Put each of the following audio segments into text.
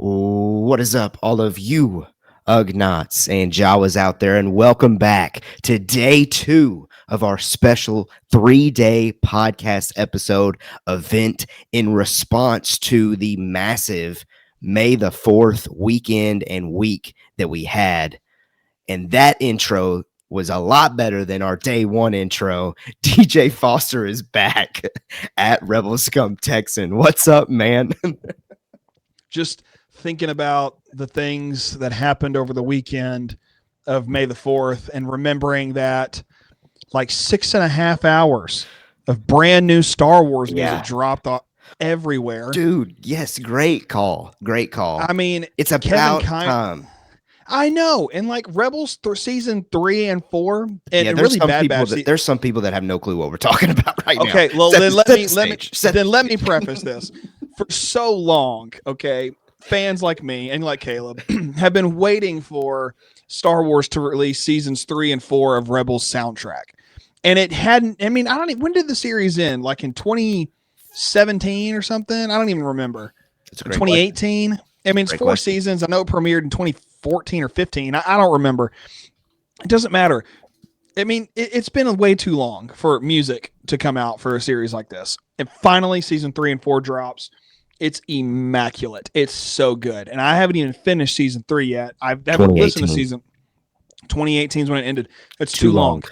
What is up, all of you Ugnaughts and Jawas out there, and welcome back to day 2 of our special 3-day podcast episode event in response to the massive May the 4th weekend and week that we had. And that intro was a lot better than our day 1 intro. DJ Foster is back at Rebel Scum Texan. What's up, man? Just thinking about the things that happened over the weekend of May the 4th and remembering that like 6.5 hours of brand new Star Wars music dropped everywhere. Dude, yes, great call. Great call. I mean, it's about time. I know. And like Rebels season 3 and 4 and yeah, really Bad Batch. There's some people that have no clue what we're talking about right now. Okay, well then let me preface this. For so long, okay, fans like me and like Caleb have been waiting for Star Wars to release seasons 3 and 4 of Rebels soundtrack. And it hadn't, I mean, when did the series end? Like in 2017 or something? I don't even remember. 2018? Question. I mean, it's great 4 question. Seasons. I know it premiered in 2014 or 15. I don't remember. It doesn't matter. I mean, it's been way too long for music to come out for a series like this. And finally, season 3 and 4 drops. It's immaculate. It's so good. And I haven't even finished season 3 yet. I've never listened to season 2018 is when it ended. It's too long.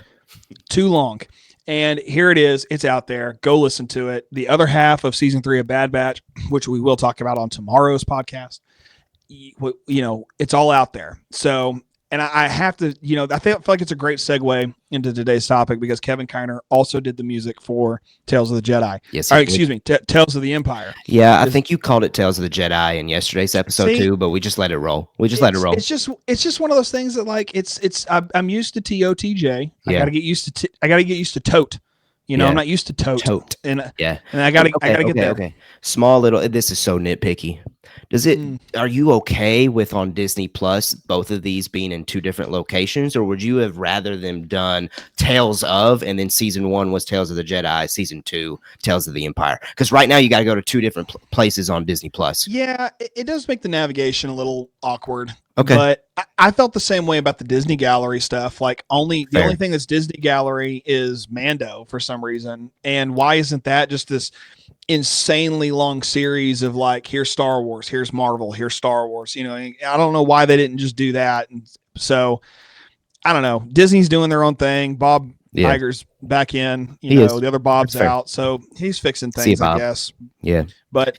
Too long. And here it is. It's out there. Go listen to it. The other half of season 3 of Bad Batch, which we will talk about on tomorrow's podcast, it's all out there. So, and I have to, I feel like it's a great segue into today's topic because Kevin Kiner also did the music for Tales of the Jedi. Yes, Tales of the Empire. Yeah, I think you called it Tales of the Jedi in yesterday's episode too, but we just let it roll. Let it roll. It's just one of those things that like I'm used to TOTJ. I gotta get used to Tote. I'm not used to Tote. And I gotta get there. Okay. Small little. This is so nitpicky. Are you okay with on Disney Plus both of these being in 2 different locations, or would you have rather them done Tales of, and then season 1 was Tales of the Jedi, season 2 Tales of the Empire? Because right now you got to go to 2 different places on Disney Plus. Yeah, it does make the navigation a little awkward. Okay, but I felt the same way about the Disney Gallery stuff. Like the only thing that's Disney Gallery is Mando for some reason, and why isn't that just this insanely long series of like, here's Star Wars, here's Marvel, here's Star Wars? I don't know why they didn't just do that. And so I don't know. Disney's doing their own thing. Bob Iger's back in. The other Bob's out, so he's fixing things, I guess. Yeah, but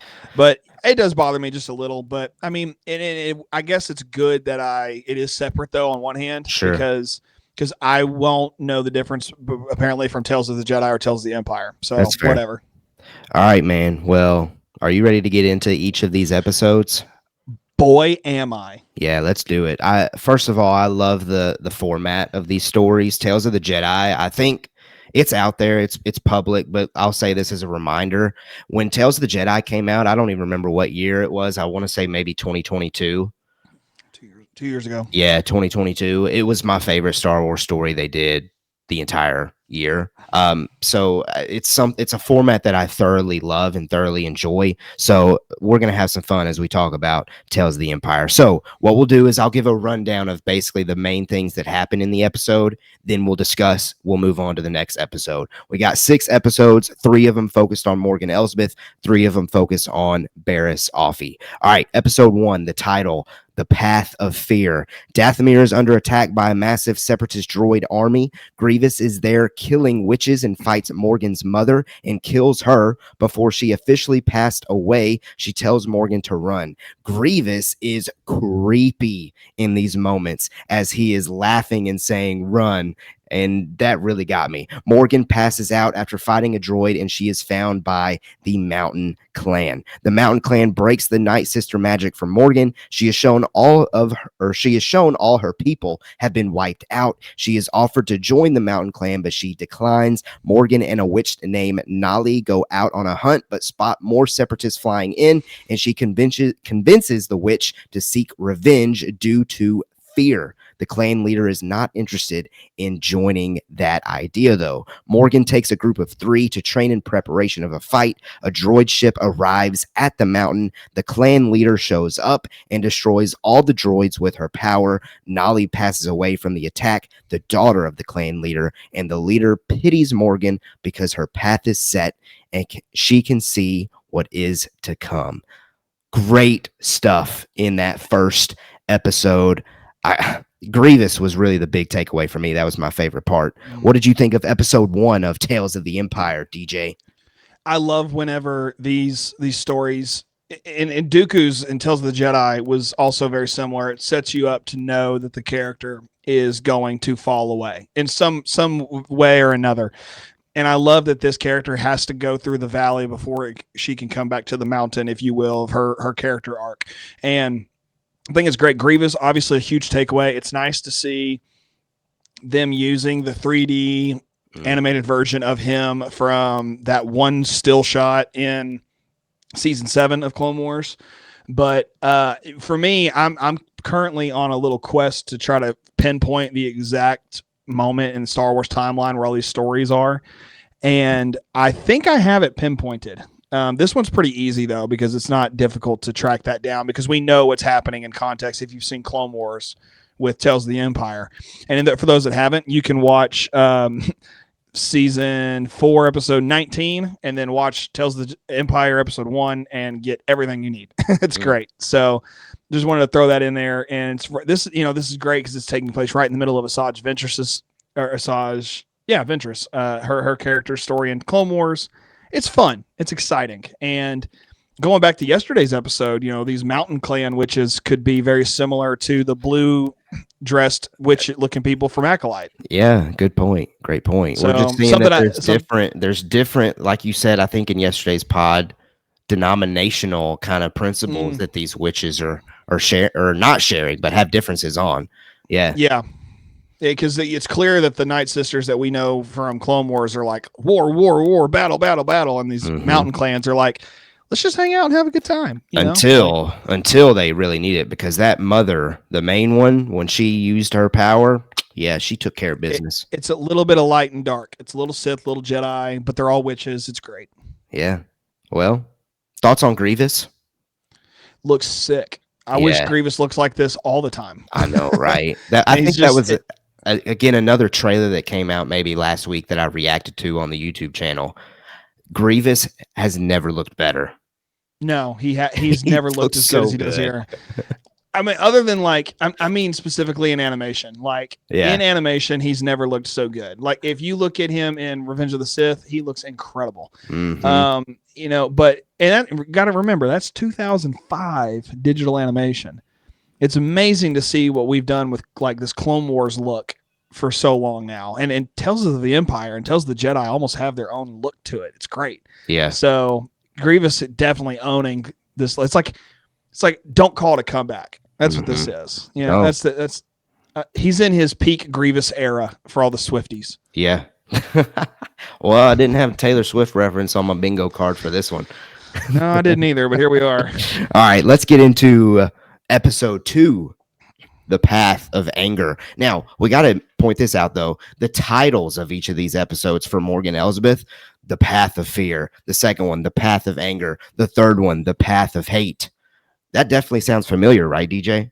it does bother me just a little. But I mean, I guess it's good that it is separate though. On one hand, sure, because I won't know the difference apparently from Tales of the Jedi or Tales of the Empire. So whatever. All right, man. Well, are you ready to get into each of these episodes? Boy, am I. Yeah, let's do it. First of all, I love the format of these stories. Tales of the Jedi, I think it's out there. It's public, but I'll say this as a reminder. When Tales of the Jedi came out, I don't even remember what year it was. I want to say maybe 2022. 2 years ago. Yeah, 2022. It was my favorite Star Wars story they did the entire year. So it's a format that I thoroughly love and thoroughly enjoy. So we're going to have some fun as we talk about Tales of the Empire. So what we'll do is I'll give a rundown of basically the main things that happen in the episode. Then we'll move on to the next episode. We got 6 episodes, 3 of them focused on Morgan Elsbeth, 3 of them focused on Barriss Offee. All right, episode 1, the title, The Path of Fear. Dathomir is under attack by a massive separatist droid army. Grievous is there killing witches and fights Morgan's mother and kills her before she officially passed away. She tells Morgan to run. Grievous is creepy in these moments as he is laughing and saying run. And that really got me. Morgan passes out after fighting a droid, and she is found by the Mountain Clan. The Mountain Clan breaks the Night Sister magic from Morgan. She is shown all her people have been wiped out. She is offered to join the Mountain Clan, but she declines. Morgan and a witch named Nali go out on a hunt, but spot more separatists flying in, and she convinces the witch to seek revenge due to fear. The clan leader is not interested in joining that idea, though. Morgan takes a group of 3 to train in preparation of a fight. A droid ship arrives at the mountain. The clan leader shows up and destroys all the droids with her power. Nolly passes away from the attack, the daughter of the clan leader, and the leader pities Morgan because her path is set and she can see what is to come. Great stuff in that first episode. Grievous was really the big takeaway for me. That was my favorite part. What did you think of episode 1 of Tales of the Empire, DJ? I love whenever these stories in Dooku's and Tales of the Jedi was also very similar. It sets you up to know that the character is going to fall away in some way or another. And I love that this character has to go through the valley before she can come back to the mountain, if you will, of her character arc. And I think it's great. Grievous, obviously a huge takeaway. It's nice to see them using the 3D animated version of him from that one still shot in season 7 of Clone Wars. But for me, I'm currently on a little quest to try to pinpoint the exact moment in the Star Wars timeline where all these stories are. And I think I have it pinpointed. This one's pretty easy, though, because it's not difficult to track that down because we know what's happening in context if you've seen Clone Wars with Tales of the Empire. And for those that haven't, you can watch season 4, episode 19, and then watch Tales of the Empire episode 1 and get everything you need. It's great. So just wanted to throw that in there. And this is great because it's taking place right in the middle of Asajj Ventress's Ventress, her character story in Clone Wars. It's fun. It's exciting. And going back to yesterday's episode, these mountain clan witches could be very similar to the blue dressed witch looking people from Acolyte. Yeah, good point. Great point. So, we're just seeing that there's different, like you said, I think in yesterday's pod, denominational kind of principles that these witches are not sharing, but have differences on. Yeah. Yeah. Because it's clear that the Night Sisters that we know from Clone Wars are like war, battle, and these mountain clans are like, let's just hang out and have a good time. Until they really need it, because that mother, the main one, when she used her power, yeah, she took care of business. It's a little bit of light and dark. It's a little Sith, little Jedi, but they're all witches. It's great. Yeah. Well, thoughts on Grievous? Looks sick. I wish Grievous looks like this all the time. I know, right? I think that was again another trailer that came out maybe last week that I reacted to on the YouTube channel. Grievous has never looked better. No, he's never looked as good as he does here. I mean, other than specifically in animation. In animation, he's never looked so good. Like if you look at him in Revenge of the Sith, he looks incredible. But got to remember that's 2005 digital animation. It's amazing to see what we've done with like this Clone Wars look for so long now. And Tales of the Empire and Tales of the Jedi almost have their own look to it. It's great. Yeah. So Grievous definitely owning this. It's like don't call it a comeback. That's what this is. That's he's in his peak Grievous era for all the Swifties. Yeah. Well, I didn't have a Taylor Swift reference on my bingo card for this one. No, I didn't either, but here we are. All right, let's get into episode 2, The Path of Anger. Now, we got to point this out, though. The titles of each of these episodes for Morgan Elsbeth, The Path of Fear. The second one, The Path of Anger. The third one, The Path of Hate. That definitely sounds familiar, right, DJ?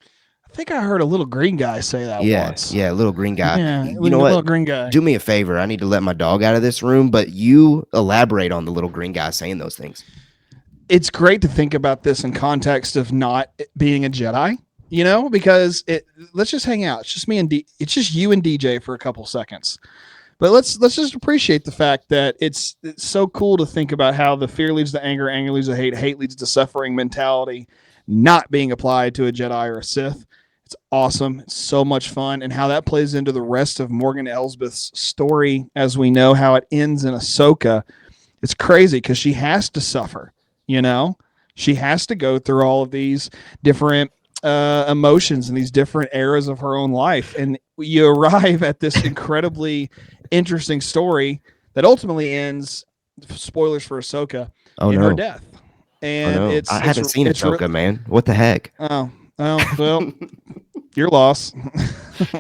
I think I heard a little green guy say that once. Yeah, little green guy. Yeah, you know what? Little green guy. Do me a favor. I need to let my dog out of this room, but you elaborate on the little green guy saying those things. It's great to think about this in context of not being a Jedi, because let's just hang out. It's just me and it's just you and DJ for a couple seconds. But let's just appreciate the fact that it's so cool to think about how the fear leads to anger, anger leads to hate leads to suffering mentality not being applied to a Jedi or a Sith. It's awesome. It's so much fun. And how that plays into the rest of Morgan Elsbeth's story as we know how it ends in Ahsoka. It's crazy because she has to suffer, She has to go through all of these different emotions and these different eras of her own life. And you arrive at this incredibly interesting story that ultimately ends, spoilers for Ahsoka, in her death. And I haven't seen Ahsoka, man. What the heck? Oh, well, Your loss.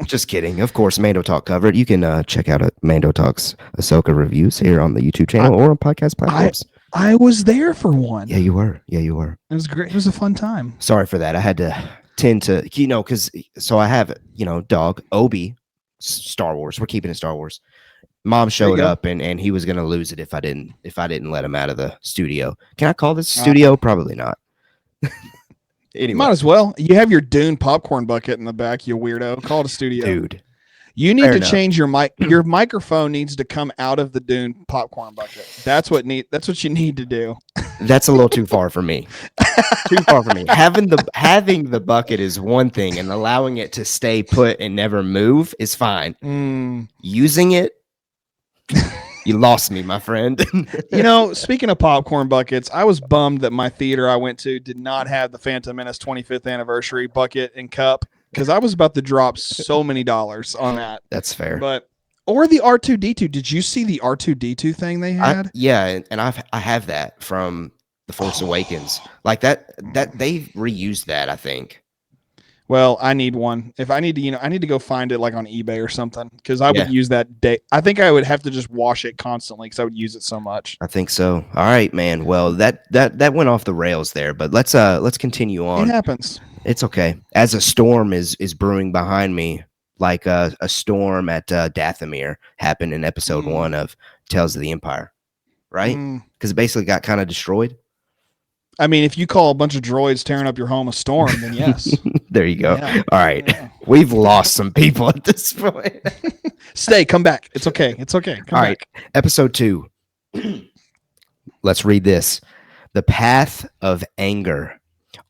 Just kidding. Of course, Mando Talk covered. You can check out Mando Talk's Ahsoka reviews here on the YouTube channel or on podcast platforms. I was there for one. Yeah, you were. Yeah, you were. It was great. It was a fun time. Sorry for that. I had to tend to, because so I have, dog Obi, Star Wars. We're keeping it Star Wars. Mom showed up and he was gonna lose it if I didn't let him out of the studio. Can I call this studio? Probably not. Anyway. Might as well. You have your Dune popcorn bucket in the back, you weirdo. Call it a studio. Dude. You need to change your mic. Your microphone needs to come out of the Dune popcorn bucket. That's what you need to do. That's a little too far for me. Too far for me. Having the bucket is one thing, and allowing it to stay put and never move is fine. Using it, you lost me, my friend. Speaking of popcorn buckets, I was bummed that my theater I went to did not have the Phantom Menace 25th anniversary bucket and cup, because I was about to drop so many dollars on that. That's fair. Or the R2D2. Did you see the R2D2 thing they had? And I have that from The Force Awakens. Like that they reused that, I think. Well, I need one. If I need to, I need to go find it like on eBay or something, because I would use that day. I think I would have to just wash it constantly because I would use it so much. I think so. All right, man. Well, that went off the rails there, but let's continue on. It happens. It's okay. As a storm is brewing behind me, like a storm at Dathomir happened in episode 1 of Tales of the Empire, right? Because it basically got kind of destroyed. I mean, if you call a bunch of droids tearing up your home a storm, then yes. There you go. Yeah. All right. Yeah. We've lost some people at this point. Come back. It's okay. Come back. All right. Episode 2. Let's read this. The Path of Anger.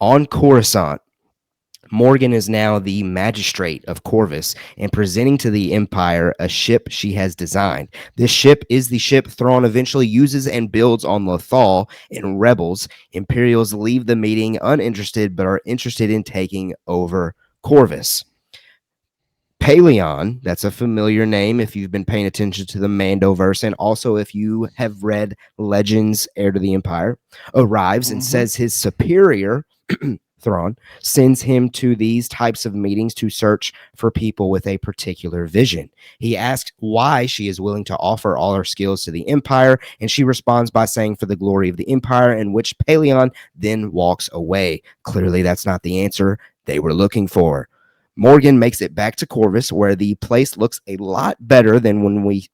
On Coruscant, Morgan is now the magistrate of Corvus and presenting to the Empire a ship she has designed. This ship is the ship Thrawn eventually uses and builds on Lothal and Rebels. Imperials leave the meeting uninterested but are interested in taking over Corvus. Paleon, that's a familiar name if you've been paying attention to the Mandoverse, and also if you have read Legends, Heir to the Empire, arrives and says his superior, Thrawn, sends him to these types of meetings to search for people with a particular vision. He asks why she is willing to offer all her skills to the Empire, and she responds by saying for the glory of the Empire, in which Paleon then walks away. Clearly, that's not the answer they were looking for. Morgan makes it back to Corvus, where the place looks a lot better than when we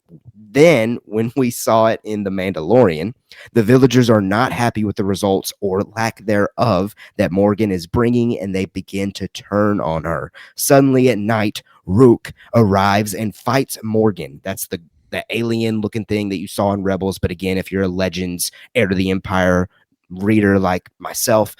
saw it in The Mandalorian. The villagers are not happy with the results or lack thereof that Morgan is bringing, and they begin to turn on her. Suddenly at night, Rook arrives and fights Morgan. That's the alien-looking thing that you saw in Rebels, but again, if you're a Legends, Heir to the Empire reader like myself,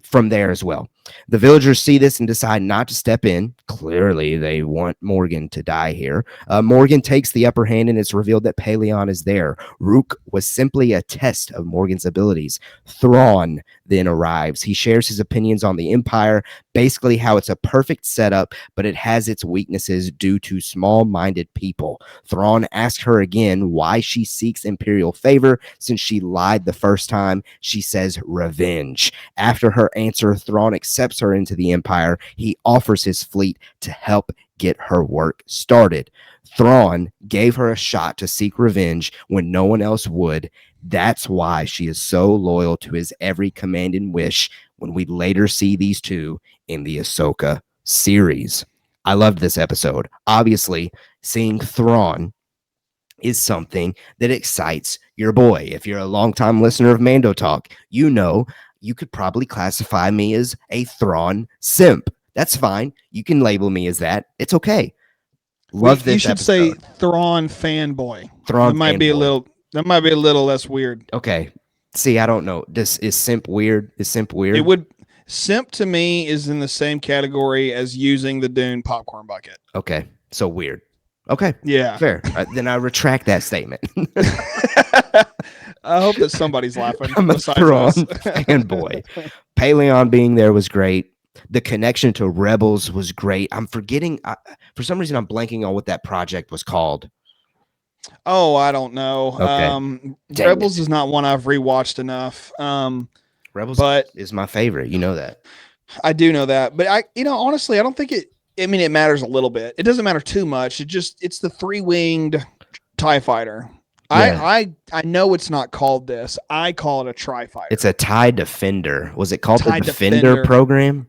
from there as well. The villagers see this and decide not to step in. Clearly, they want Morgan to die here. Morgan takes the upper hand, and it's revealed that Paleon is there. Rook was simply a test of Morgan's abilities. Thrawn then arrives. He shares his opinions on the Empire, basically how it's a perfect setup, but it has its weaknesses due to small-minded people. Thrawn asks her again why she seeks Imperial favor since she lied the first time. She says revenge. After her answer, Thrawn accepts her into the Empire. He offers his fleet to help get her work started. Thrawn gave her a shot to seek revenge when no one else would. That's why she is so loyal to his every command and wish when we later see these two in the Ahsoka series. I loved this episode. Obviously, seeing Thrawn is something that excites your boy. If you're a longtime listener of Mando Talk, you know you could probably classify me as a Thrawn simp. That's fine. You can label me as that. It's okay. Love this. You should say Thrawn fanboy. Thrawn might be a little. That might be a little less weird. Okay. See, I don't know. Is simp weird? Is simp weird? It would. Simp to me is in the same category as using the Dune popcorn bucket. Okay. So weird. Okay. Yeah. Fair. Then I retract that statement. I hope that somebody's laughing. I'm a Thrawn fanboy. Paleon being there was great. The connection to Rebels was great. I'm forgetting. For some reason, I'm blanking on what that project was called. Oh, I don't know. Okay. Rebels is not one I've rewatched enough. Rebels is my favorite. You know that. I do know that, but honestly, I don't think it. I mean, it matters a little bit. It doesn't matter too much. It's the 3-winged TIE fighter. Yeah. I know it's not called this. I call it a tri-fighter. It's a TIE Defender. Was it called TIE the Defender program?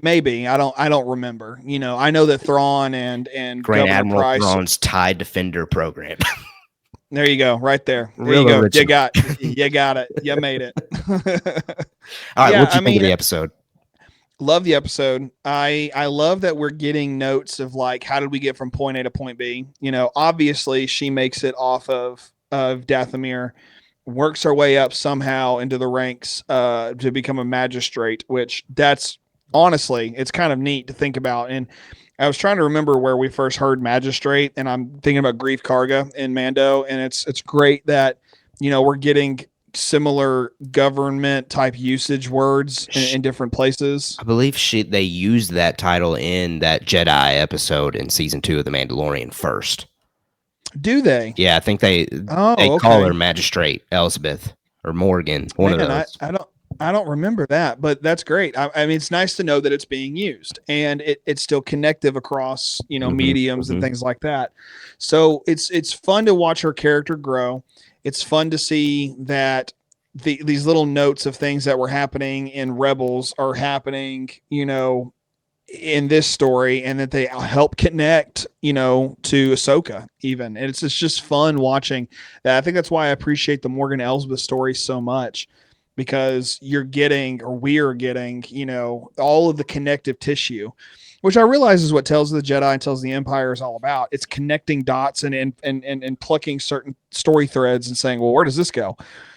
Maybe. I don't remember. I know that Thrawn and Grand Governor Admiral Price. Thrawn's TIE Defender program. There you go, right there. There Real you go. original. You got it. You made it. All right, what'd you think of the episode? Love the episode. I love that we're getting notes of like, how did we get from point A to point B? Obviously she makes it off of Dathomir, works her way up somehow into the ranks to become a magistrate, which that's honestly, it's kind of neat to think about. And I was trying to remember where we first heard magistrate, and I'm thinking about Grief Karga in Mando, and it's great that we're getting similar government type usage words in different places. I believe they used that title in that Jedi episode in season 2 of The Mandalorian first. Do they? Yeah, I think they call her Magistrate Elizabeth or Morgan. One of those. I don't remember that, but that's great. I mean, it's nice to know that it's being used, and it's still connective across mediums and things like that. So it's fun to watch her character grow. It's fun to see that these little notes of things that were happening in Rebels are happening, in this story, and that they help connect, to Ahsoka even. And it's just fun watching that. I think that's why I appreciate the Morgan Elsbeth story so much, because we're getting, all of the connective tissue, which I realize is what Tales of the Jedi and Tales of the Empire is all about. It's connecting dots and plucking certain story threads and saying, well, where does this go?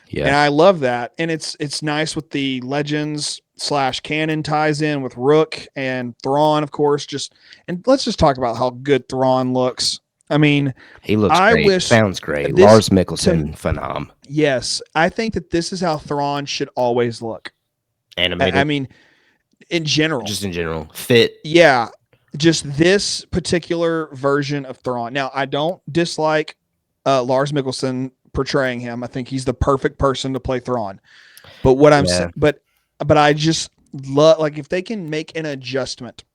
Yeah. And I love that. And it's nice with the Legends / canon ties in with Rook and Thrawn, of course. And let's just talk about how good Thrawn looks. I mean, he looks great. Sounds great. Lars Mikkelsen, phenom. Yes. I think that this is how Thrawn should always look. Animated. I mean, in general. Just in general. Fit. Yeah. Just this particular version of Thrawn. Now, I don't dislike Lars Mikkelsen portraying him. I think he's the perfect person to play Thrawn. But what I'm saying, but I just love, like, if they can make an adjustment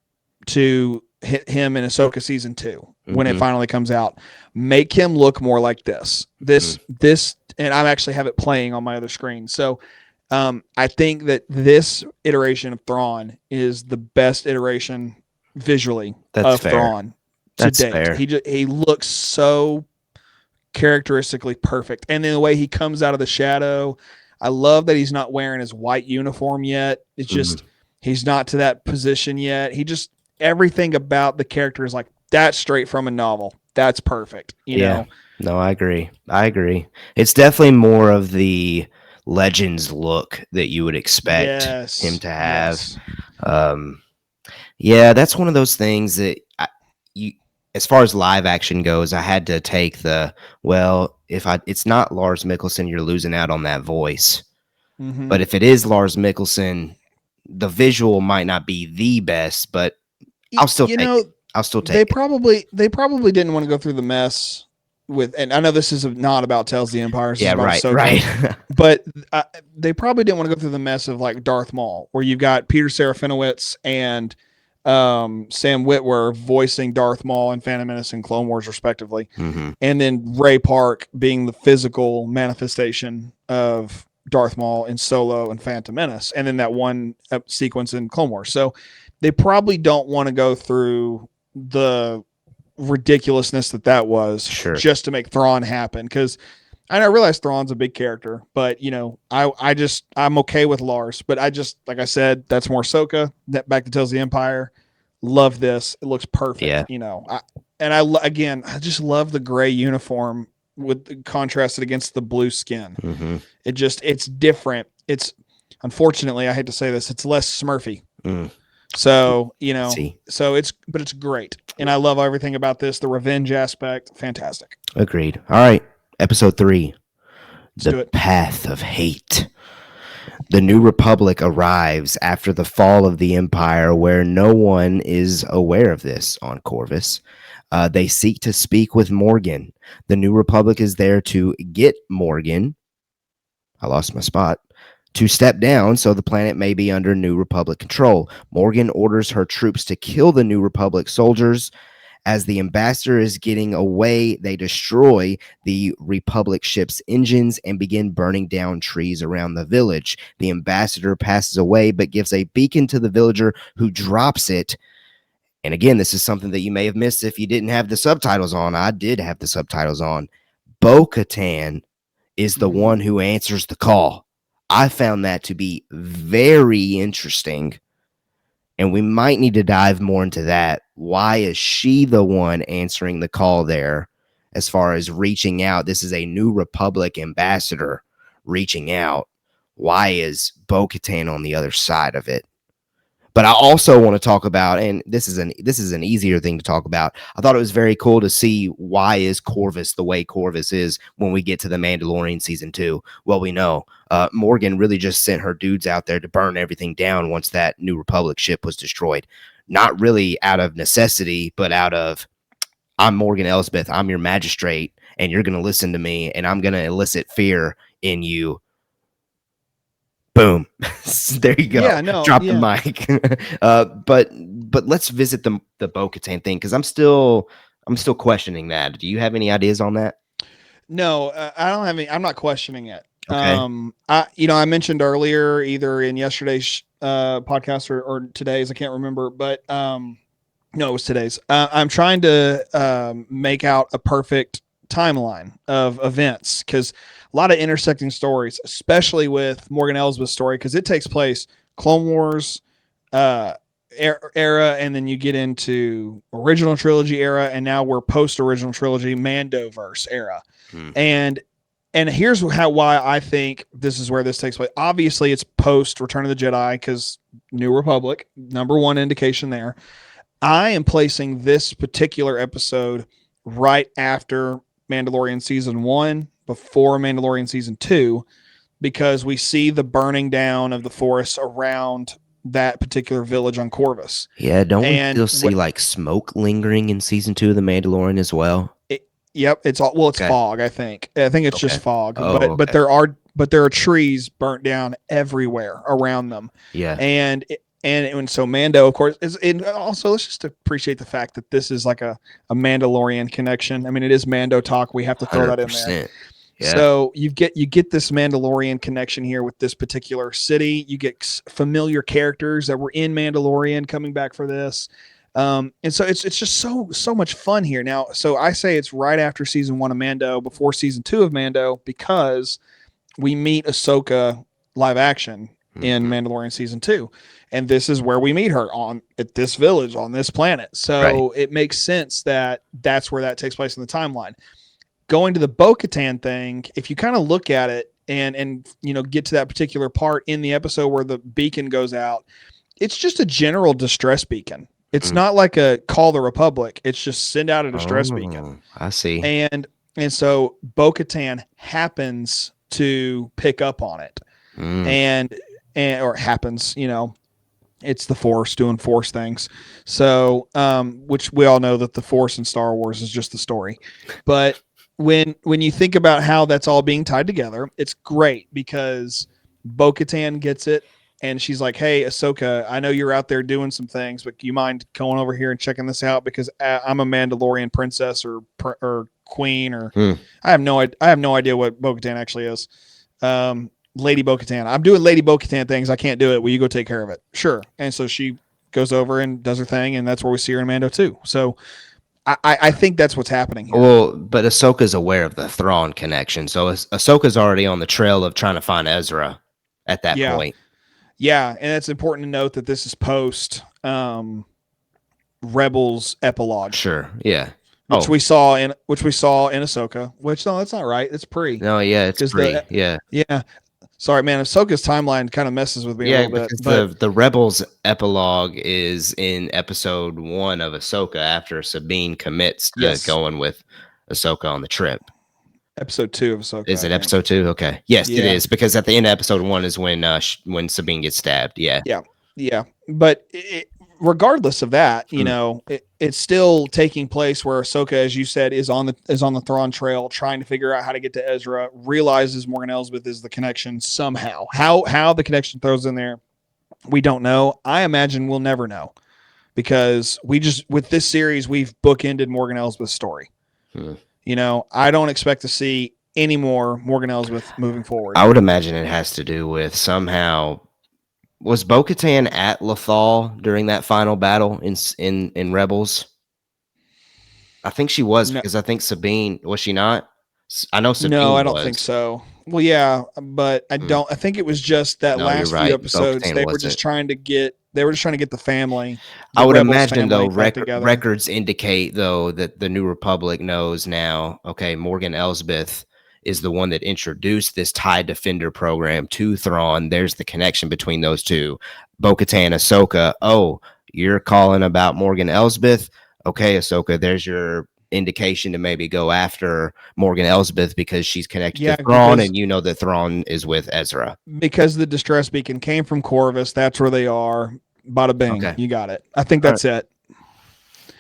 to hit him in Ahsoka season 2 when it finally comes out, make him look more like this, and I actually have it playing on my other screen. So I think that this iteration of Thrawn is the best iteration visually of Thrawn to date. Fair. He looks so characteristically perfect, and then the way he comes out of the shadow, I love that he's not wearing his white uniform yet. It's just he's not to that position yet. Everything about the character is like, that's straight from a novel. That's perfect. You know? No, I agree. It's definitely more of the Legends look that you would expect him to have. Yes. That's one of those things that as far as live action goes, I had to take it's not Lars Mikkelsen, you're losing out on that voice. But if it is Lars Mikkelsen, the visual might not be the best, but I'll still take it. They probably didn't want to go through the mess with, and I know this is not about Tales of the Empire. Right. But they probably didn't want to go through the mess of like Darth Maul, where you've got Peter Serafinowicz and Sam Witwer voicing Darth Maul and Phantom Menace and Clone Wars respectively, and then Ray Park being the physical manifestation of Darth Maul in Solo and Phantom Menace, and then that one sequence in Clone Wars. So they probably don't want to go through the ridiculousness that was just to make Thrawn happen, because I realize Thrawn's a big character, but I'm okay with Lars, but like I said, that's more Ahsoka. Back to Tales of the Empire. Love this. It looks perfect. I just love the gray uniform with contrasted against the blue skin. It's different. It's, unfortunately, I hate to say this, it's less Smurfy. So, but it's great. And I love everything about this. The revenge aspect, fantastic. Agreed. All right. Episode 3, The Path of Hate. The New Republic arrives after the fall of the Empire, where no one is aware of this on Corvus. They seek to speak with Morgan. The New Republic is there to get Morgan. I lost my spot. to step down so the planet may be under New Republic control. Morgan orders her troops to kill the New Republic soldiers. As the ambassador is getting away, they destroy the Republic ship's engines and begin burning down trees around the village. The ambassador passes away but gives a beacon to the villager who drops it. And again, this is something that you may have missed if you didn't have the subtitles on. I did have the subtitles on. Bo-Katan is the one who answers the call. I found that to be very interesting. And we might need to dive more into that. Why is she the one answering the call there as far as reaching out? This is a New Republic ambassador reaching out. Why is Bo-Katan on the other side of it? But I also want to talk about, and this is an easier thing to talk about. I thought it was very cool to see why is Corvus the way Corvus is when we get to the Mandalorian season 2. Well, we know Morgan really just sent her dudes out there to burn everything down once that New Republic ship was destroyed. Not really out of necessity, but out of, I'm Morgan Elsbeth, I'm your magistrate, and you're going to listen to me, and I'm going to elicit fear in you. Boom. There you go. Yeah, no, Drop the mic. But let's visit the Bo-Katan thing, because I'm still questioning that. Do you have any ideas on that? No, I don't have any. I'm not questioning it. Okay. I mentioned earlier, either in yesterday's podcast or today's, I can't remember, but no, it was today's. I'm trying to make out a perfect timeline of events, because a lot of intersecting stories, especially with Morgan Elsbeth's story, because it takes place Clone Wars era, and then you get into original trilogy era, and now we're post original trilogy Mandoverse era. And here's why I think this is where this takes place. Obviously, it's post Return of the Jedi, because New Republic, number one indication there. I am placing this particular episode right after Mandalorian season 1, before Mandalorian season 2, because we see the burning down of the forest around that particular village on Corvus. Yeah, don't we still see like smoke lingering in season 2 of The Mandalorian as well? Yep, it's all, well, it's fog. I think it's just fog, but there are trees burnt down everywhere around them. Yeah, and so Mando, of course, is. And also, let's just appreciate the fact that this is like a Mandalorian connection. I mean, it is Mando Talk. We have to throw 100%. That in there. Yeah. So you get this Mandalorian connection here with this particular city. You get familiar characters that were in Mandalorian coming back for this. And so it's just so much fun here. Now, so I say it's right after season 1 of Mando, before season 2 of Mando, because we meet Ahsoka live action in Mandalorian season 2. And this is where we meet her at this village on this planet. So It makes sense that that's where that takes place in the timeline. Going to the Bo-Katan thing, if you kind of look at it and get to that particular part in the episode where the beacon goes out, it's just a general distress beacon. It's not like a call the Republic. It's just send out a distress beacon. I see. And so Bo-Katan happens to pick up on it, and or happens, it's the Force doing Force things. So, which we all know that the Force in Star Wars is just the story. But when you think about how that's all being tied together, it's great because Bo-Katan gets it. And she's like, hey, Ahsoka, I know you're out there doing some things, but do you mind going over here and checking this out? Because I'm a Mandalorian princess or queen, or I have no idea what Bo-Katan actually is. Lady Bo-Katan. I'm doing Lady Bo-Katan things. I can't do it. Will you go take care of it? Sure. And so she goes over and does her thing, and that's where we see her in Mando too. So I think that's what's happening here. Well, but Ahsoka's aware of the Thrawn connection. So Ahsoka's already on the trail of trying to find Ezra at that point. Yeah, and it's important to note that this is post Rebels epilogue. Sure. Yeah. Which we saw in Ahsoka. Which no, that's not right. It's pre. No, yeah, it's pre. Yeah. Sorry, man. Ahsoka's timeline kind of messes with me a little bit. Because the Rebels epilogue is in episode 1 of Ahsoka after Sabine commits to going with Ahsoka on the trip. Episode 2 of Ahsoka. Is it episode 2? Okay. Yes, it is, because at the end of episode 1 is when Sabine gets stabbed. Yeah. Yeah. Yeah, but regardless of that, Hmm. it's still taking place where Ahsoka, as you said, is on the Thrawn trail, trying to figure out how to get to Ezra. Realizes Morgan Elsbeth is the connection somehow. How the connection throws in there, we don't know. I imagine we'll never know because we just with this series we've bookended Morgan Elsbeth's story. Hmm. I don't expect to see any more Morgan Elsbeth moving forward. I would imagine it has to do with somehow. Was Bo-Katan at Lothal during that final battle in Rebels? I think she was No, because I think Sabine was she not? I know no, I Sabine don't think was. so. Well, yeah, but I Hmm. don't. I think it was just that No, you're last few right. episodes. Bo-Katan wasn't. They were just trying to get the family, I the would rebels imagine though family, back together. records indicate though that the New Republic knows now. Okay, Morgan Elsbeth is the one that introduced this TIE Defender program to Thrawn. There's the connection between those two. Bo-Katan, Ahsoka. Oh, you're calling about Morgan Elsbeth? Okay, Ahsoka. There's your indication to maybe go after Morgan Elsbeth because she's connected to Yeah, Thrawn, and you know that Thrawn is with Ezra. because the distress beacon came from Corvus. That's where they are. Bada bing, Okay, you got it. I think all right. that's it.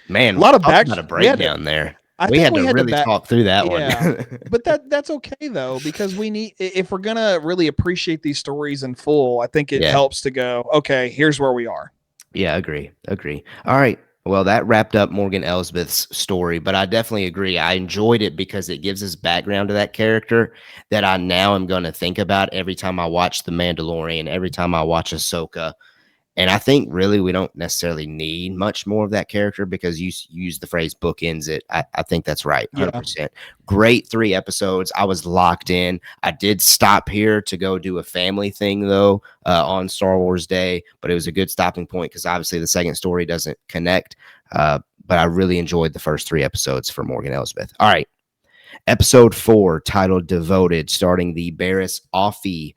A Man, lot of talk back. about a We had to. breakdown there. I We think had we to had to really back. talk through that one. Yeah, but that's okay though because we need if we're gonna really appreciate these stories in full. I think it Yeah. helps to go. Okay, here's where we are. Yeah, agree. All right. Well, that wrapped up Morgan Elsbeth's story, but I definitely agree. I enjoyed it because it gives us background to that character that I now am going to think about every time I watch The Mandalorian, every time I watch Ahsoka. And I think really we don't necessarily need much more of that character because you use the phrase bookends it. I think that's right. Yeah, 100%. Great 3 episodes. I was locked in. I did stop here to go do a family thing though on Star Wars Day, but it was a good stopping point because obviously the second story doesn't connect. But I really enjoyed the first 3 episodes for Morgan Elsbeth. All right. Episode 4, titled Devoted, starting the Barris Offee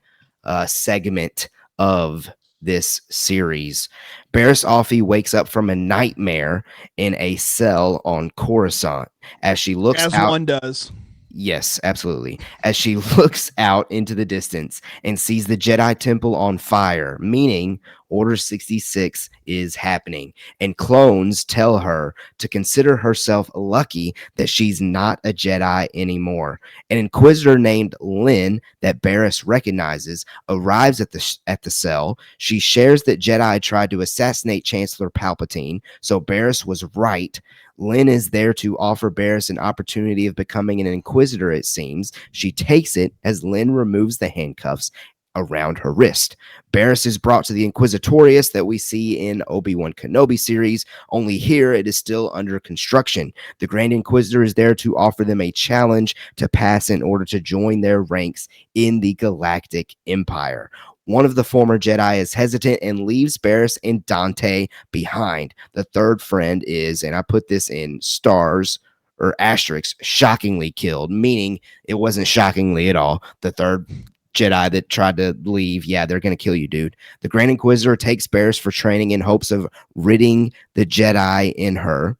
segment of this series. Barris Offee wakes up from a nightmare in a cell on Coruscant as she looks as out. one does. Yes, absolutely. As she looks out into the distance and sees the Jedi Temple on fire, meaning Order 66 is happening. And clones tell her to consider herself lucky that she's not a Jedi anymore. An Inquisitor named Lynn that Barris recognizes arrives at the cell. She shares that Jedi tried to assassinate Chancellor Palpatine, so Barris was right. Lynn is there to offer Barris an opportunity of becoming an Inquisitor, it seems. She takes it as Lynn removes the handcuffs around her wrist. Barris is brought to the Inquisitorius that we see in Obi-Wan Kenobi series, only here it is still under construction. The Grand Inquisitor is there to offer them a challenge to pass in order to join their ranks in the Galactic Empire. One of the former Jedi is hesitant and leaves Barris and Dante behind. The third friend is, and I put this in stars or asterisks, shockingly killed, meaning it wasn't shockingly at all. The third Jedi that tried to leave, yeah, they're going to kill you, dude. The Grand Inquisitor takes Barris for training in hopes of ridding the Jedi in her.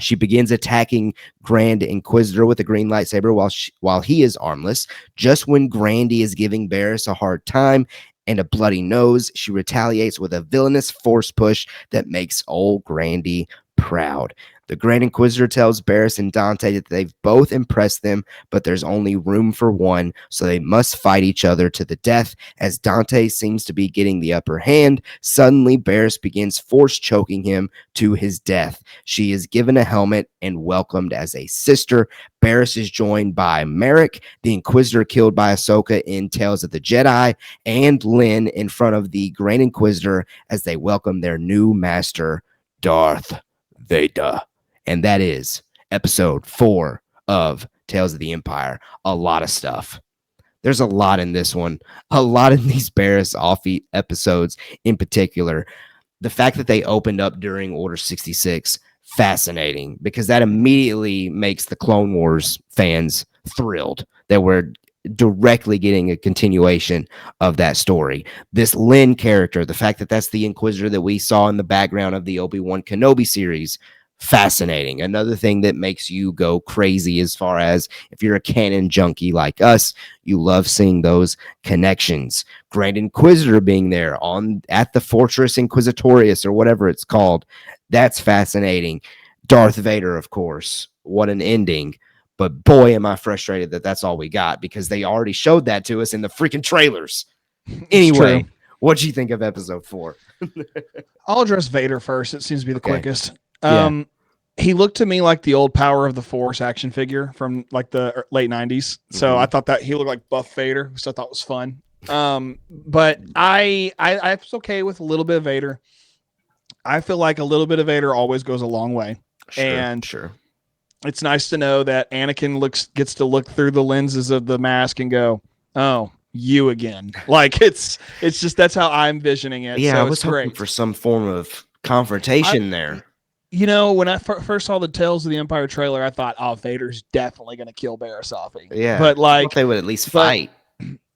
She begins attacking Grand Inquisitor with a green lightsaber while he is armless. Just when Grandy is giving Barris a hard time and a bloody nose, she retaliates with a villainous force push that makes old Grandy proud. The Grand Inquisitor tells Barris and Dante that they've both impressed them, but there's only room for one, so they must fight each other to the death. As Dante seems to be getting the upper hand, suddenly Barris begins force choking him to his death. She is given a helmet and welcomed as a sister. Barris is joined by Merrick, the Inquisitor killed by Ahsoka in Tales of the Jedi, and Lynn in front of the Grand Inquisitor as they welcome their new master, Darth Vader. And that is episode 4 of Tales of the Empire. A lot of stuff. There's a lot in this one, a lot in these Barris Offee episodes in particular. The fact that they opened up during Order 66, fascinating, because that immediately makes the Clone Wars fans thrilled that we're directly getting a continuation of that story. This Lynn character, the fact that that's the Inquisitor that we saw in the background of the Obi-Wan Kenobi series, fascinating. Another thing that makes you go crazy, as far as if you're a canon junkie like us, you love seeing those connections. Grand Inquisitor being there at the Fortress Inquisitorius or whatever it's called. That's fascinating. Darth Vader, of course. What an ending. But boy, am I frustrated that that's all we got, because they already showed that to us in the freaking trailers. Anyway, what do you think of episode 4? I'll address Vader first. It seems to be the quickest. He looked to me like the old Power of the Force action figure from like the late 90s. So I thought that he looked like Buff Vader, which I thought was fun. But I was okay with a little bit of Vader. I feel like a little bit of Vader always goes a long way. Sure. It's nice to know that Anakin gets to look through the lenses of the mask and go, "Oh, you again." Like it's just, that's how I'm envisioning it. Yeah, so I was hoping for some form of confrontation there. You know, when I first saw the Tales of the Empire trailer, I thought, "Oh, Vader's definitely going to kill Barasafi." Yeah, but like they would at least fight.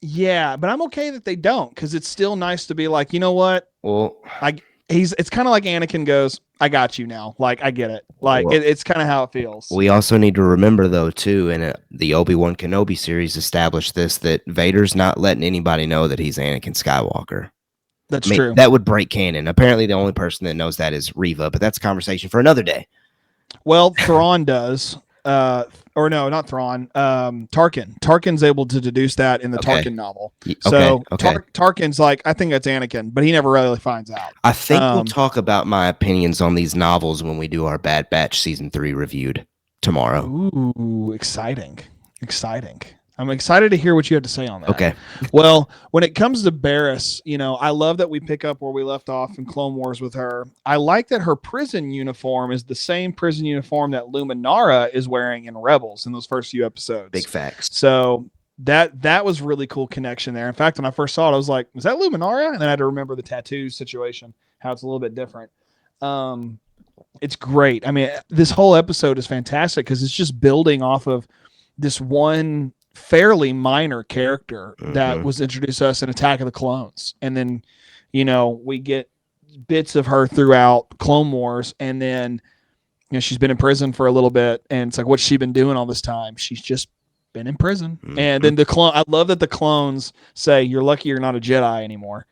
Yeah, but I'm okay that they don't, because it's still nice to be like, you know what? Well, it's kind of like Anakin goes, "I got you now." Like, I get it. Like, it's kind of how it feels. We also need to remember, though, too, in the Obi-Wan Kenobi series established this, that Vader's not letting anybody know that he's Anakin Skywalker. That's true. That would break canon. Apparently, the only person that knows that is Reva, but that's a conversation for another day. Well, Thrawn does. Or no, not Thrawn. Tarkin. Tarkin's able to deduce that in the Tarkin novel. So Tarkin's like, I think that's Anakin, but he never really finds out. I think we'll talk about my opinions on these novels when we do our Bad Batch season 3 reviewed tomorrow. Ooh, exciting. I'm excited to hear what you have to say on that. Okay. Well, when it comes to Barriss, you know, I love that we pick up where we left off in Clone Wars with her. I like that her prison uniform is the same prison uniform that Luminara is wearing in Rebels in those first few episodes. Big facts. So that was really cool connection there. In fact, when I first saw it, I was like, "Is that Luminara?" And then I had to remember the tattoo situation, how it's a little bit different. It's great. I mean, this whole episode is fantastic because it's just building off of this one fairly minor character that was introduced to us in Attack of the Clones. And then, you know, we get bits of her throughout Clone Wars. And then, you know, she's been in prison for a little bit. And it's like, what's she been doing all this time? She's just been in prison. And then I love that the clones say, "You're lucky you're not a Jedi anymore."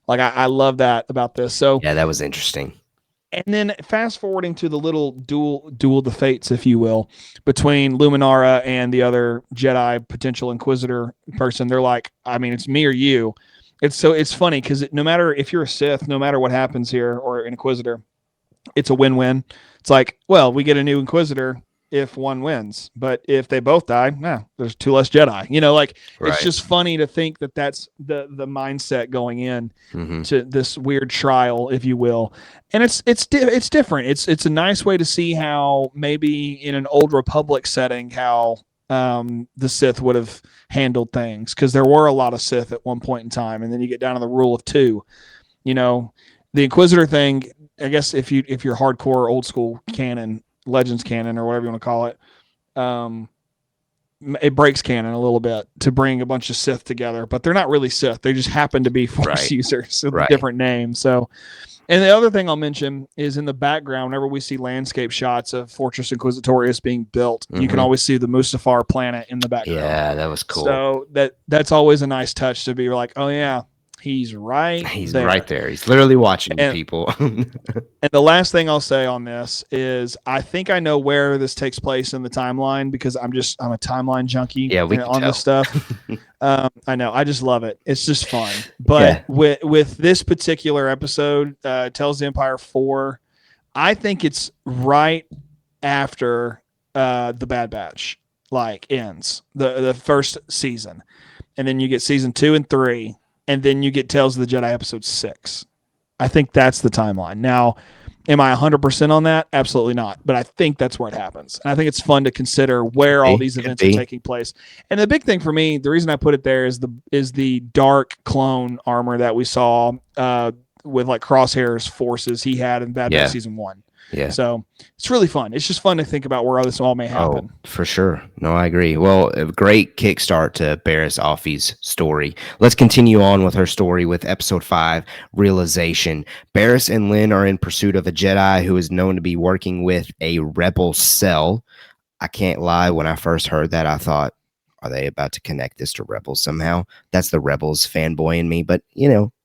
Like, I love that about this. So yeah, that was interesting. And then fast forwarding to the little duel of the fates, if you will, between Luminara and the other Jedi potential Inquisitor person. They're like, I mean, it's me or you. It's funny because no matter if you're a Sith, no matter what happens here, or an Inquisitor, it's a win-win. It's like, well, we get a new Inquisitor if one wins, but if they both die, there's 2 less Jedi. You know, like It's just funny to think that that's the mindset going in to this weird trial, if you will. And it's different. It's a nice way to see how maybe in an old Republic setting, how the Sith would have handled things, because there were a lot of Sith at one point in time, and then you get down to the rule of 2. You know, the Inquisitor thing, I guess if you're hardcore old school canon, Legends canon, or whatever you want to call it, it breaks canon a little bit to bring a bunch of Sith together, but they're not really Sith. They just happen to be Force users with different names. So, and the other thing I'll mention is in the background, whenever we see landscape shots of Fortress Inquisitorius being built, you can always see the Mustafar planet in the background. Yeah, that was cool. So that's always a nice touch to be like, oh yeah, he's right there. Right there. He's literally watching people. And the last thing I'll say on this is I think I know where this takes place in the timeline, because I'm a timeline junkie on this stuff. I know. I just love it. It's just fun. But with this particular episode, Tales of the Empire 4, I think it's right after the Bad Batch ends, the first season. And then you get season 2 and 3. And then you get Tales of the Jedi episode 6. I think that's the timeline. Now, am I 100% on that? Absolutely not. But I think that's where it happens. And I think it's fun to consider where all these events are taking place. And the big thing for me, the reason I put it there is the dark clone armor that we saw with like Crosshair's forces he had in Bad Batch season 1. Yeah. So it's really fun. It's just fun to think about where this all may Oh, happen. for sure. No, I agree. Well, a great kickstart to Barris Offee's story. Let's continue on with her story with episode 5, Realization. Barris and Lynn are in pursuit of a Jedi who is known to be working with a rebel cell. I can't lie, when I first heard that, I thought, are they about to connect this to Rebels somehow? That's the Rebels fanboy in me, but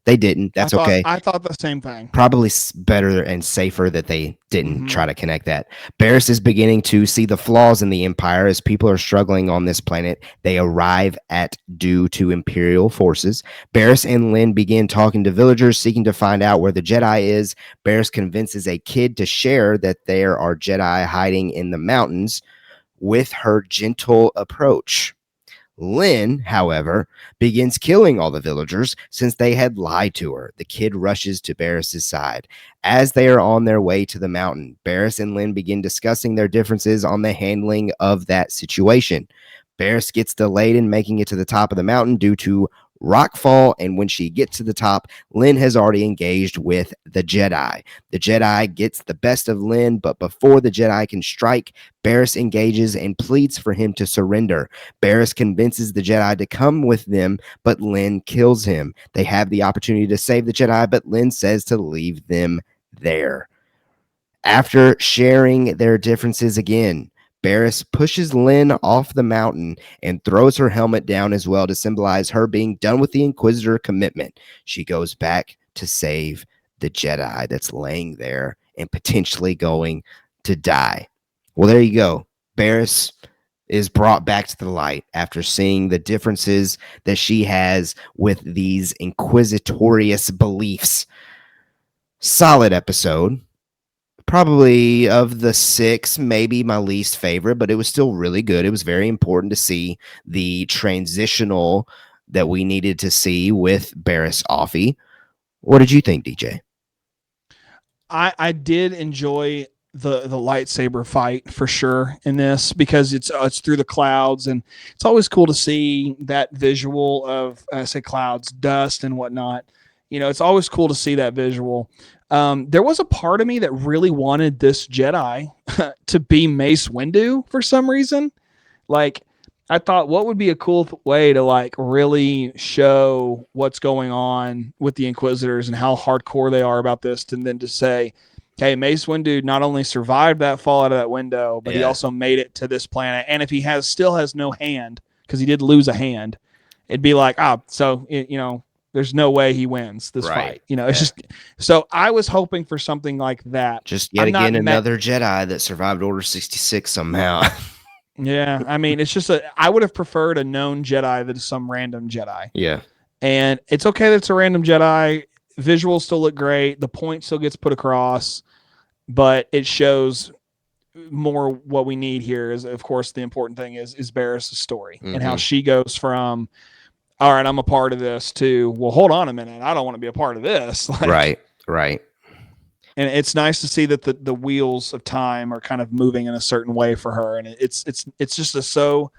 they didn't. That's okay. I thought the same thing. Probably better and safer that they didn't try to connect that. Barris is beginning to see the flaws in the Empire as people are struggling on this planet. They arrive at due to Imperial forces. Barris and Lynn begin talking to villagers, seeking to find out where the Jedi is. Barris convinces a kid to share that there are Jedi hiding in the mountains with her gentle approach. Lynn, however, begins killing all the villagers since they had lied to her. The kid rushes to Barris's side. As they are on their way to the mountain, Barris and Lynn begin discussing their differences on the handling of that situation. Barris gets delayed in making it to the top of the mountain due to rockfall, and when she gets to the top, Lynn has already engaged with the Jedi. The Jedi gets the best of Lynn, but before the Jedi can strike, Barris engages and pleads for him to surrender. Barris convinces the Jedi to come with them, but Lynn kills him. They have the opportunity to save the Jedi, but Lynn says to leave them there. After sharing their differences again, Barris pushes Lynn off the mountain and throws her helmet down as well to symbolize her being done with the Inquisitor commitment. She goes back to save the Jedi that's laying there and potentially going to die. Well, there you go. Barris is brought back to the light after seeing the differences that she has with these inquisitorious beliefs. Solid episode. Probably of the 6, maybe my least favorite, but it was still really good. It was very important to see the transitional that we needed to see with Barris Offee. What did you think, DJ? I did enjoy the lightsaber fight for sure in this because it's through the clouds, and it's always cool to see that visual of say clouds, dust, and whatnot. It's always cool to see that visual. There was a part of me that really wanted this Jedi to be Mace Windu for some reason. Like, I thought, what would be a cool way to like really show what's going on with the Inquisitors and how hardcore they are about this, and then to say, hey, Mace Windu not only survived that fall out of that window, but he also made it to this planet. And if he still has no hand, because he did lose a hand, it'd be like, there's no way he wins this fight. It's just, so I was hoping for something like that. Just yet again another Jedi that survived Order 66 somehow. Yeah, I mean, it's just I would have preferred a known Jedi than some random Jedi. Yeah. And it's okay that it's a random Jedi. Visuals still look great. The point still gets put across, but it shows more what we need here is, of course, the important thing is Barris' story and how she goes from, all right, I'm a part of this, to, well, hold on a minute, I don't want to be a part of this. Right. And it's nice to see that the wheels of time are kind of moving in a certain way for her, and it's just so,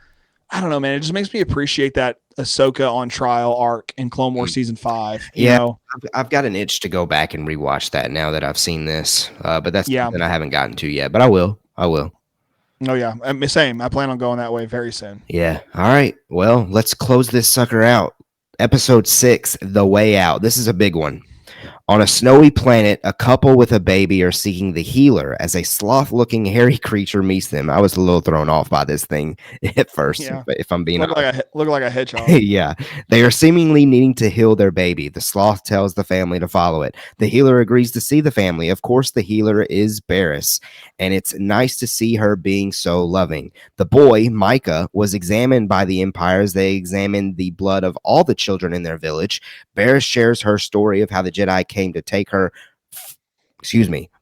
I don't know, man. It just makes me appreciate that Ahsoka on trial arc in Clone Wars season 5. You know? I've got an itch to go back and rewatch that now that I've seen this, but that's something I haven't gotten to yet. But I will. Oh yeah, same. I plan on going that way very soon. Yeah. All right. Well, let's close this sucker out. Episode 6, The Way Out. This is a big one. On a snowy planet, a couple with a baby are seeking the healer as a sloth-looking hairy creature meets them. I was a little thrown off by this thing at first, if I'm being honest. Look like a hedgehog. Yeah. They are seemingly needing to heal their baby. The sloth tells the family to follow it. The healer agrees to see the family. Of course, the healer is Barris, and it's nice to see her being so loving. The boy, Micah, was examined by the Empire as they examined the blood of all the children in their village. Barris shares her story of how the Jedi came to take her.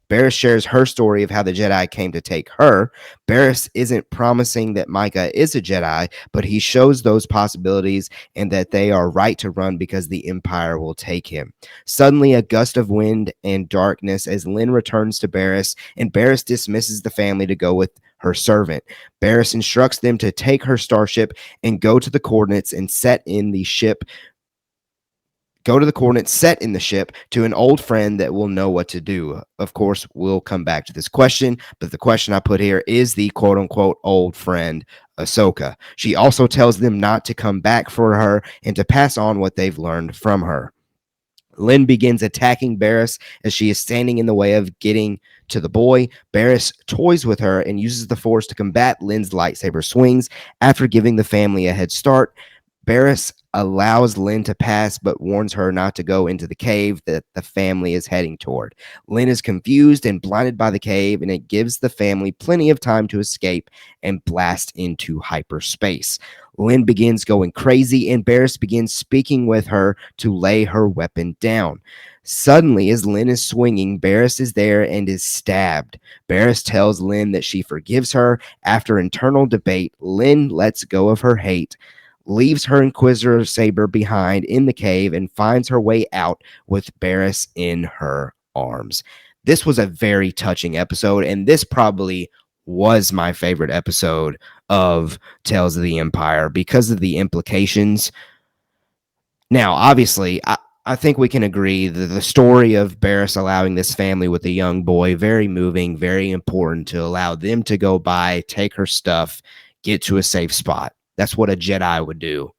Barris shares her story of how the Jedi came to take her. Barris isn't promising that Micah is a Jedi, but he shows those possibilities and that they are right to run because the Empire will take him. Suddenly, a gust of wind and darkness as Lynn returns to Barris, and Barris dismisses the family to go with her servant. Barris instructs them to take her starship and go to the coordinates and set in the ship Go to the coordinates set in the ship to an old friend that will know what to do. Of course, we'll come back to this question, but the question I put here is the quote unquote old friend, Ahsoka. She also tells them not to come back for her and to pass on what they've learned from her. Lynn begins attacking Barriss as she is standing in the way of getting to the boy. Barriss toys with her and uses the Force to combat Lynn's lightsaber swings. After giving the family a head start, Barriss allows Lynn to pass but warns her not to go into the cave that the family is heading toward. Lynn is confused and blinded by the cave, and it gives the family plenty of time to escape and blast into hyperspace. Lynn begins going crazy, and Barriss begins speaking with her to lay her weapon down. Suddenly, as Lynn is swinging, Barriss is there and is stabbed. Barriss tells Lynn that she forgives her. After internal debate, Lynn lets go of her hate, leaves her Inquisitor saber behind in the cave, and finds her way out with Barriss in her arms. This was a very touching episode, and this probably was my favorite episode of Tales of the Empire because of the implications. Now, obviously, I think we can agree that the story of Barriss allowing this family with a young boy, very moving, very important to allow them to go by, take her stuff, get to a safe spot. That's what a Jedi would do.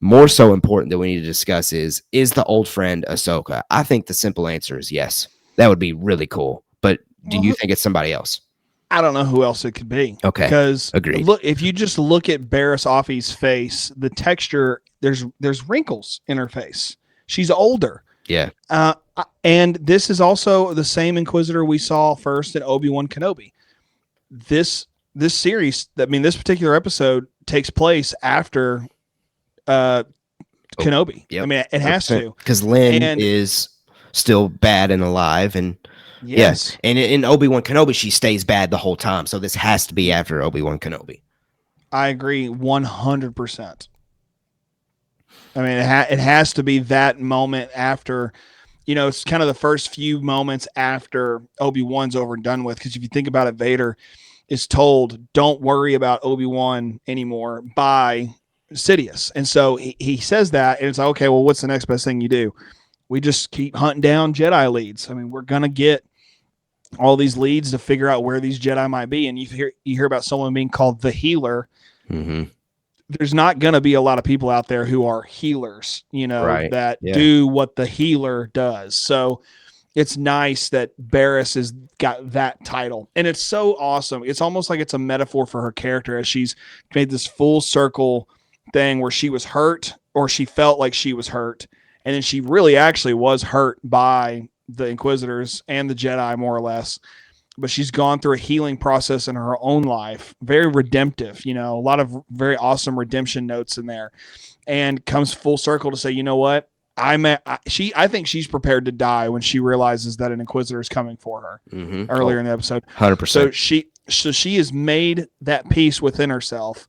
More so important that we need to discuss is the old friend Ahsoka? I think the simple answer is yes. That would be really cool. But do you think it's somebody else? I don't know who else it could be. Okay. Because agreed. Look, if you just look at Barriss Offee's face, the texture, there's wrinkles in her face. She's older. Yeah. And this is also the same Inquisitor we saw first in Obi-Wan Kenobi. This series, this particular episode takes place after Kenobi. Yep. It has to. Because Lynn is still bad and alive, and yes. And in Obi-Wan Kenobi, she stays bad the whole time. So this has to be after Obi-Wan Kenobi. I agree 100%. It has to be that moment after, it's kind of the first few moments after Obi-Wan's over and done with. Because if you think about it, Vader is told, don't worry about Obi-Wan anymore by Sidious. And so he says that, and it's like, okay, well, what's the next best thing you do? We just keep hunting down Jedi leads. We're going to get all these leads to figure out where these Jedi might be. And you hear about someone being called the healer. Mm-hmm. There's not going to be a lot of people out there who are healers, that do what the healer does. So it's nice that Barriss has got that title. And it's so awesome. It's almost like it's a metaphor for her character as she's made this full circle thing where she was hurt, or she felt like she was hurt. And then she really actually was hurt by the Inquisitors and the Jedi, more or less. But she's gone through a healing process in her own life. Very redemptive, a lot of very awesome redemption notes in there. And comes full circle to say, you know what? I think she's prepared to die when she realizes that an Inquisitor is coming for her earlier in the episode. 100%. So she has made that peace within herself,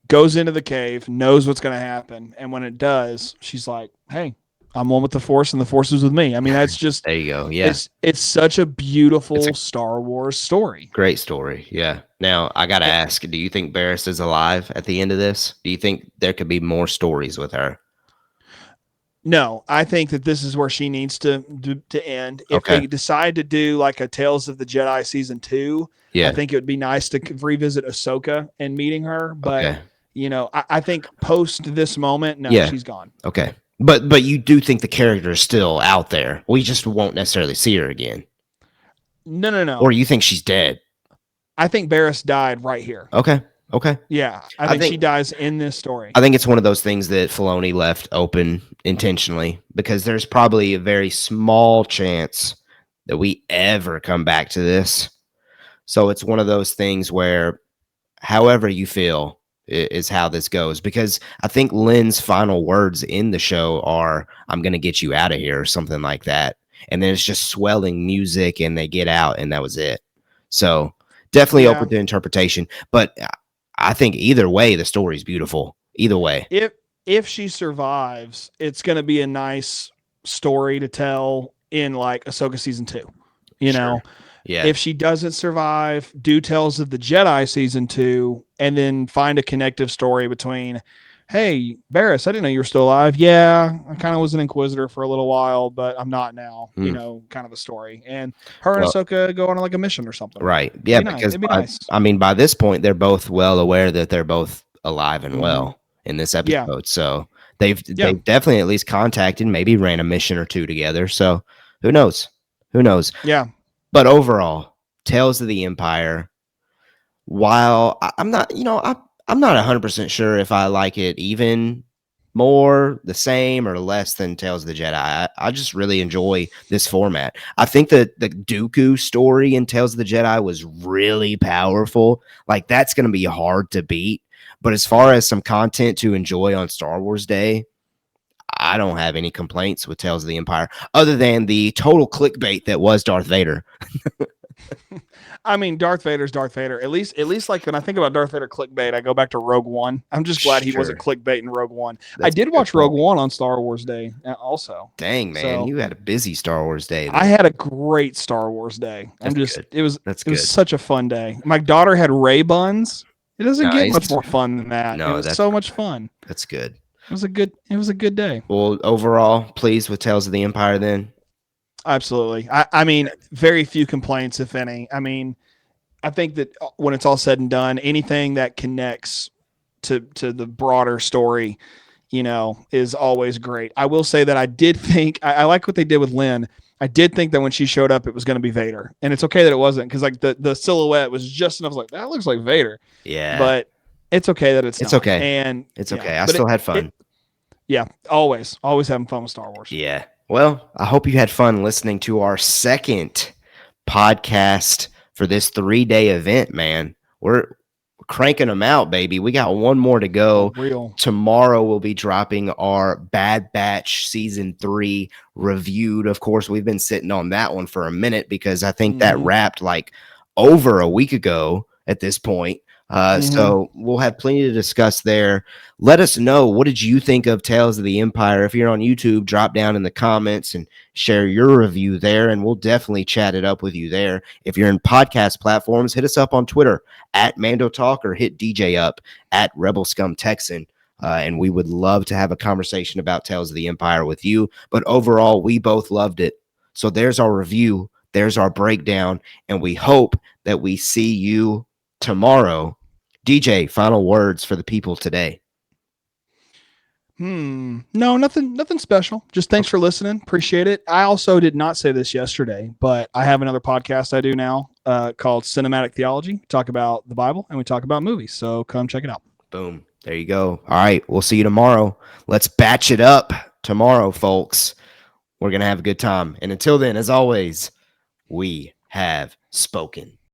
goes into the cave, knows what's going to happen. And when it does, she's like, hey, I'm one with the Force and the Force is with me. That's just, there you go. Yeah. It's such a beautiful Star Wars story. Great story. Yeah. Now I got to ask, do you think Barriss is alive at the end of this? Do you think there could be more stories with her? No, I think that this is where she needs to end. If they decide to do like a Tales of the Jedi season 2, I think it would be nice to revisit Ahsoka and meeting her. But, I think post this moment, she's gone. Okay. But you do think the character is still out there. We just won't necessarily see her again. No. Or you think she's dead? I think Barriss died right here. Okay. Yeah, I think she dies in this story. I think it's one of those things that Filoni left open intentionally because there's probably a very small chance that we ever come back to this. So it's one of those things where however you feel is how this goes, because I think Lynn's final words in the show are, I'm going to get you out of here, or something like that. And then it's just swelling music and they get out and that was it. So definitely open to interpretation, but I think either way, the story's beautiful. Either way. If she survives, it's going to be a nice story to tell in like Ahsoka season 2, you know? Yeah. If she doesn't survive, do Tales of the Jedi season 2, and then find a connective story between hey, Barris, I didn't know you were still alive. Yeah, I kind of was an Inquisitor for a little while, but I'm not now. You Hmm. know, kind of a story. And her and Well, Ahsoka go on like a mission or something. right. It'd Yeah, be nice. because It'd be nice. I mean, by this point, they're both well aware that they're both alive and Mm-hmm. well in this Yeah. episode. So Yeah. they've definitely at least contacted, maybe ran a mission or two together. So who knows? Who knows? Yeah. But overall, Tales of the Empire, while I'm not, I'm not 100% sure if I like it even more, the same, or less than Tales of the Jedi. I just really enjoy this format. I think that the Dooku story in Tales of the Jedi was really powerful. Like, that's going to be hard to beat. But as far as some content to enjoy on Star Wars Day, I don't have any complaints with Tales of the Empire other than the total clickbait that was Darth Vader. I mean, Darth Vader's Darth Vader. At least, like when I think about Darth Vader clickbait, I go back to Rogue One. I'm just glad he wasn't Sure. clickbait in Rogue One. I That's a did good watch Rogue point. One on Star Wars Day also. Dang, man, So you had a busy Star Wars day I then. had a great Star Wars day. That's good. That's It was good. such a fun day. My daughter had Ray buns. It doesn't get much Nice. more fun than that. It No, was so much fun. that's good. It was a good day. Well, overall, pleased with Tales of the Empire then? Absolutely. I mean, very few complaints, if any. I mean, I think that when it's all said and done, anything that connects to the broader story, you know, is always great. I will say that I did think I like what they did with Lynn. I did think that when she showed up, it was going to be Vader, and it's okay that it wasn't because like the silhouette was just enough. Like that looks like Vader, Yeah. but it's okay that it's It's not. okay. And It's yeah, okay. I but still had fun. yeah, always having fun with Star Wars. Yeah. Well, I hope you had fun listening to our second podcast for this 3-day event, man. We're cranking them out, baby. We got one more to go. For real. Tomorrow we'll be dropping our Bad Batch season 3 reviewed. Of course, we've been sitting on that one for a minute because I think that wrapped like over a week ago at this point. So we'll have plenty to discuss there. Let us know, what did you think of Tales of the Empire? If you're on YouTube, drop down in the comments and share your review there, and we'll definitely chat it up with you there. If you're in podcast platforms, hit us up on Twitter at Mando Talk or hit DJ up at Rebel Scum Texan. And we would love to have a conversation about Tales of the Empire with you. But overall, we both loved it. So there's our review. There's our breakdown. And we hope that we see you tomorrow. DJ, final words for the people today. No, nothing special. Just thanks for listening. Appreciate it. I also did not say this yesterday, but I have another podcast I do now called Cinematic Theology. We talk about the Bible and we talk about movies. So come check it out. Boom. There you go. All right. We'll see you tomorrow. Let's batch it up tomorrow, folks. We're going to have a good time. And until then, as always, we have spoken.